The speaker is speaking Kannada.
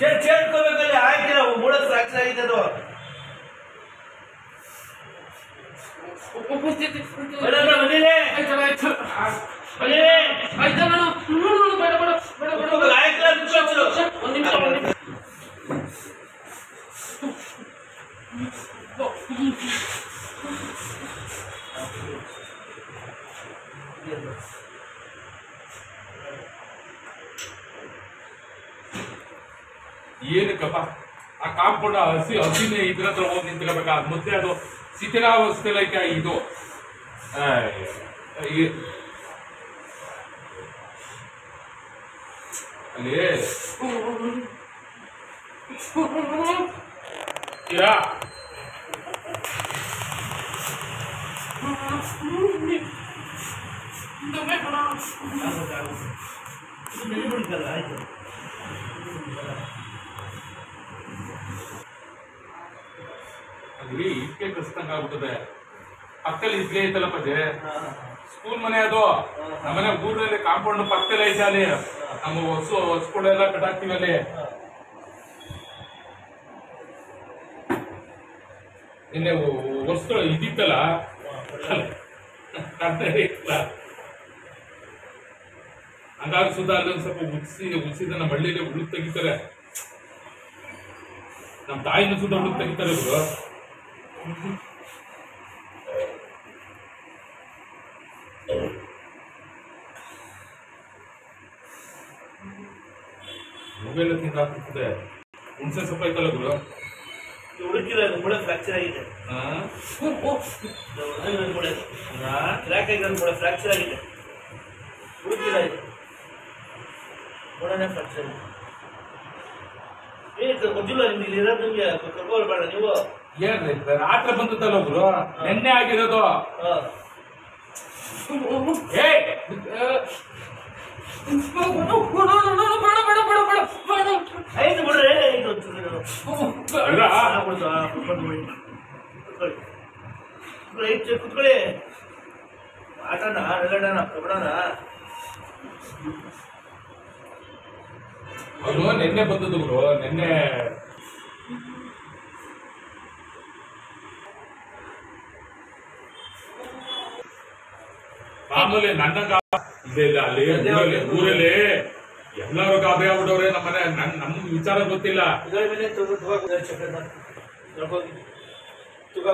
ಚೇಳ್ಕೋಬೇಕಲ್ಲಿ ಆಯ್ತಿಲ್ಲ ಮೂಳ ಫ್ರಾಕ್ಚರ್ ಆಗಿದೆ ಅದು ಏನಕ್ಕಪ್ಪ ಆ ಕಾಂಪೌಂಡ್ ಹಸಿನೇ ಇದ್ರ ಹತ್ರ ಹೋಗಿ ನಿಂತ್ಕೋಬೇಕಾ ಮತ್ತೆ ಅದು ಶಿಥಿಲಾವಸ್ಥೆಲಿ ಐತೆ ಇದು ಅಲ್ಲಿ ಇರಾ ಅದ್ರಿ ಇಟ್ಕೆ ಕಸ್ತಂಗ ಆಗ್ಬಿಟ್ಟದೆ ಪಕ್ಕದಲ್ಲಿ ಇದ್ಲೇ ಐತಲ್ಲ ಪದೇ ಸ್ಕೂಲ್ ಮನೆ ಅದು ನಮ್ಮನೆ ಊರಲ್ಲಿ ಕಾಂಪೌಂಡ್ ಪಕ್ಕದಲ್ಲಿ ಐತೆ ಅಲ್ಲಿ ನಮ್ಮ ಹೊಸ್ಕೊಳೆಲ್ಲ ಕಟಾಕ್ತಿವಿ ಅಲ್ಲಿ ನಿನ್ನೆ ವರ್ಷಗಳು ಇದಿತ್ತಲ್ಲ ಹಂಗಾಗಿ ಸುಧಾ ಅಲ್ಲೊಂದ್ ಸ್ವಲ್ಪ ಉಳಿಸಿದ ನಮ್ಮ ಹಳ್ಳಿಯಲ್ಲಿ ಉಳುಕ್ ತೆಗಿತಾರೆ ನಮ್ಮ ತಾಯಿನ ಸುಧಾ ಉಳುಕ್ ತೆಗಿತಾರೆ ಇವರು ಮೊಬೈಲ್ ತಿಂದಾಕ್ತಿದೆ ಹುಣಸೆ ಸೊಪ್ಪ ಐತಲ್ಲ ಗುರು ಹುಡುಕಿಲ್ಲ ಮೂಳೆ ಫ್ರಾಕ್ಚರ್ ಆಗಿದೆ ಕ್ರ್ಯಾಕ್ ಆಗಿದೆ ಮೂಳೆ ಫ್ರಾಕ್ಚರ್ ಆಗಿದೆ ಹುಡುಕಿಲ್ಲ ಇದು ಮೂಳೆನೇ ಫ್ರಾಕ್ಚರ್ ಆಗಿದೆ ಏನು ಗೊತ್ತಿಲ್ಲ ನಿಮ್ಗೆ ಇರೋದು ನಿಮ್ಗೆ ಕರ್ಕೋಬೇಡ ನೀವು ಏನ್ರಿ ರಾತ್ರಿ ಬಂದದ್ದಲ್ಲ ಗುರು ನೆನ್ನೆ ಆಗಿರೋದು ಆಯ್ತು ಬಿಡ್ರಿ ಕುತ್ಕೊಳ್ಳಿ ಆಟನ ನೆಗಡನ ಕಬಡನ ಅದು ನೆನ್ನೆ ಬಂದದ್ದು ಗುರು ನೆನ್ನೆ ಮಾಮೂಲಿ ನನ್ನ ಇಲ್ಲ ಅಲ್ಲಿ ಊರಲ್ಲಿ ಎಲ್ಲರೂ ಗಾಬರಿ ಆಗ್ಬಿಟ್ಟವ್ರೆ ನಮ್ಮನೆ ನಮ್ಗೆ ವಿಚಾರ ಗೊತ್ತಿಲ್ಲ ತುಗ